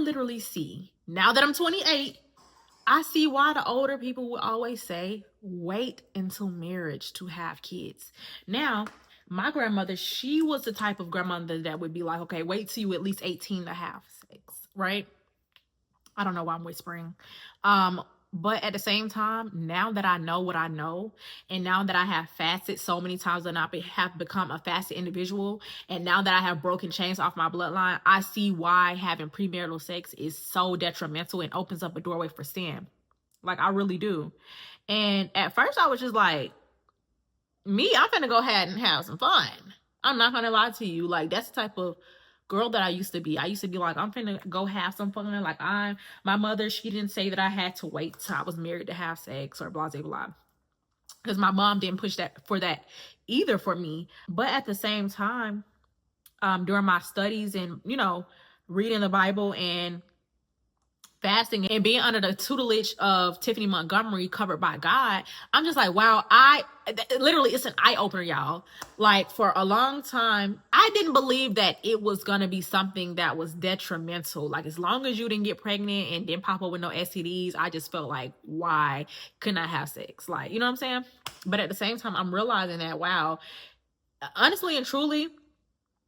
literally see, now that I'm 28, I see why the older people would always say, wait until marriage to have kids. Now, my grandmother, she was the type of grandmother that would be like, okay, wait till you at least 18 to have sex, right? I don't know why I'm whispering. But at the same time, now that I know what I know, and now that I have fasted so many times and I have become a fasted individual, and now that I have broken chains off my bloodline, I see why having premarital sex is so detrimental and opens up a doorway for sin. Like, I really do. And at first I was just like, I'm gonna go ahead and have some fun. I'm not gonna lie to you. Like, that's the type of girl that I used to be. I used to be like, I'm finna go have some fun. Like, my mother, she didn't say that I had to wait till I was married to have sex or blah, blah, blah. Because my mom didn't push that either for me. But at the same time, during my studies and, reading the Bible and fasting and being under the tutelage of Tiffany Montgomery, Covered by God, I'm just like, wow, literally, it's an eye-opener, y'all. Like, for a long time, I didn't believe that it was going to be something that was detrimental. Like, as long as you didn't get pregnant and didn't pop up with no STDs, I just felt like, why couldn't I have sex? Like, you know what I'm saying? But at the same time, I'm realizing that, wow, honestly and truly,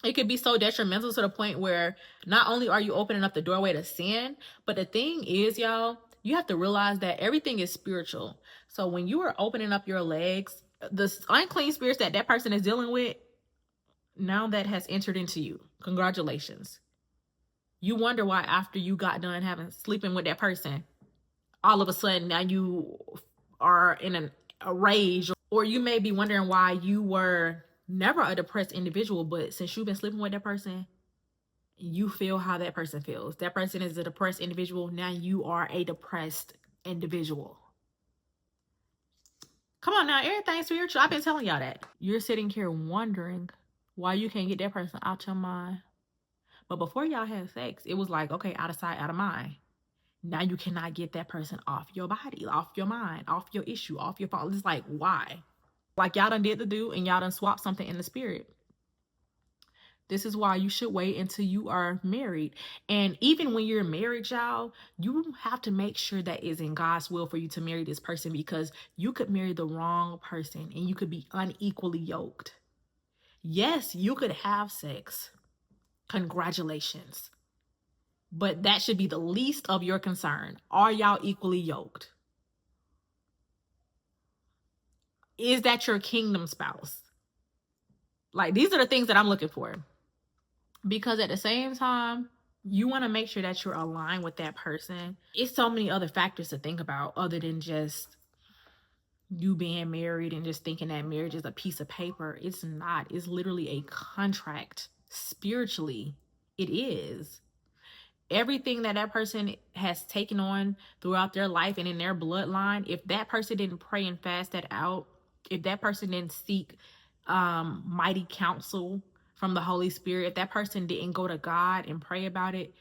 it could be so detrimental to the point where not only are you opening up the doorway to sin, but the thing is, y'all, you have to realize that everything is spiritual. So when you are opening up your legs, the unclean spirits that person is dealing with, now that has entered into you. Congratulations. You wonder why after you got done sleeping with that person, all of a sudden now you are in a rage, or you may be wondering why you were never a depressed individual, but since you've been sleeping with that person, you feel how that person feels. That person is a depressed individual. Now you are a depressed individual. Come on now, everything's spiritual. I've been telling y'all that. You're sitting here wondering why you can't get that person out your mind. But before y'all had sex, it was like, okay, out of sight, out of mind. Now you cannot get that person off your body, off your mind, off your issue, off your fault. It's like, why? Like, y'all done did the do and y'all done swapped something in the spirit. This is why you should wait until you are married. And even when you're married, y'all, you have to make sure that it's in God's will for you to marry this person, because you could marry the wrong person and you could be unequally yoked. Yes, you could have sex. Congratulations. But that should be the least of your concern. Are y'all equally yoked? Is that your kingdom spouse? Like, these are the things that I'm looking for. Because at the same time, you want to make sure that you're aligned with that person. It's so many other factors to think about other than just you being married and just thinking that marriage is a piece of paper. It's not. It's literally a contract. Spiritually, it is. Everything that person has taken on throughout their life and in their bloodline, if that person didn't pray and fast that out, if that person didn't seek mighty counsel from the Holy Spirit, if that person didn't go to God and pray about it,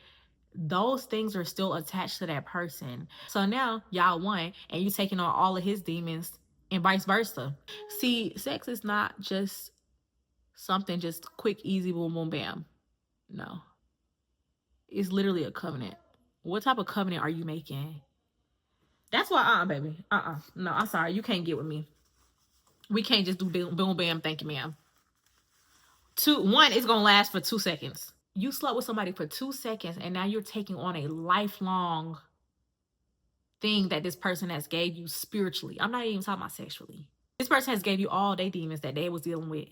those things are still attached to that person. So now y'all one, and you taking on all of his demons and vice versa. See, sex is not just something just quick, easy, boom, boom, bam. No. It's literally a covenant. What type of covenant are you making? That's why, baby. No, I'm sorry. You can't get with me. We can't just do boom, boom, bam, thank you, ma'am. One, it's going to last for 2 seconds. You slept with somebody for 2 seconds, and now you're taking on a lifelong thing that this person has gave you spiritually. I'm not even talking about sexually. This person has gave you all their demons that they was dealing with.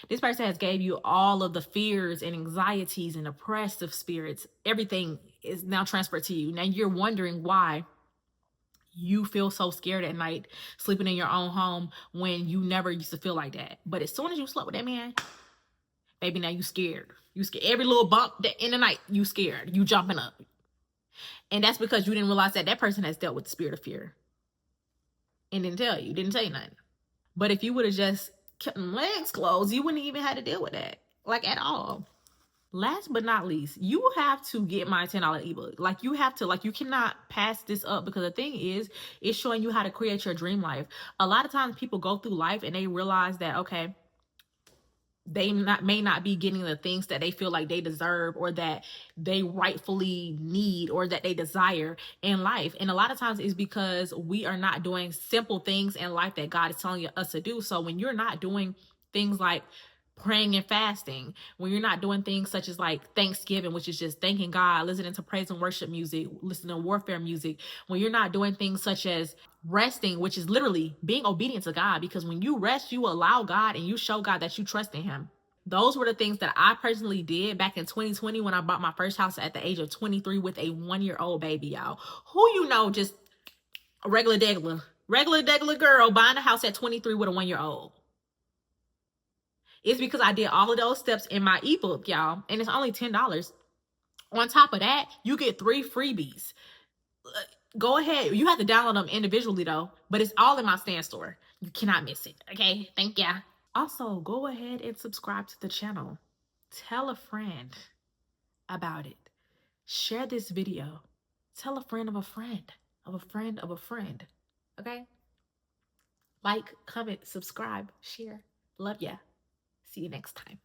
This person has gave you all of the fears and anxieties and oppressive spirits. Everything is now transferred to you. Now you're wondering why you feel so scared at night sleeping in your own home when you never used to feel like that. But as soon as you slept with that man, baby, now you scared. You scared. Every little bump in the night, you scared. You jumping up. And that's because you didn't realize that person has dealt with the spirit of fear and didn't tell you nothing. But if you would have just kept them legs closed, you wouldn't even have to deal with that, like, at all. Last but not least, you have to get my $10 ebook. Like, you have to, like, you cannot pass this up, because the thing is, it's showing you how to create your dream life. A lot of times people go through life and they realize that, okay, they may not be getting the things that they feel like they deserve or that they rightfully need or that they desire in life. And a lot of times it's because we are not doing simple things in life that God is telling us to do. So when you're not doing things like praying and fasting, when you're not doing things such as like Thanksgiving, which is just thanking God, listening to praise and worship music, listening to warfare music, when you're not doing things such as resting, which is literally being obedient to God, because when you rest, you allow God and you show God that you trust in him. Those were the things that I personally did back in 2020 when I bought my first house at the age of 23 with a 1-year-old baby, y'all. Who you know, just a regular degular girl buying a house at 23 with a 1-year-old. It's because I did all of those steps in my ebook, y'all, and it's only $10. On top of that, you get 3 freebies. Go ahead. You have to download them individually though, but it's all in my stand store. You cannot miss it. Okay, thank ya. Also, go ahead and subscribe to the channel. Tell a friend about it. Share this video. Tell a friend of a friend of a friend of a friend. Okay? Like, comment, subscribe, share. Love ya. See you next time.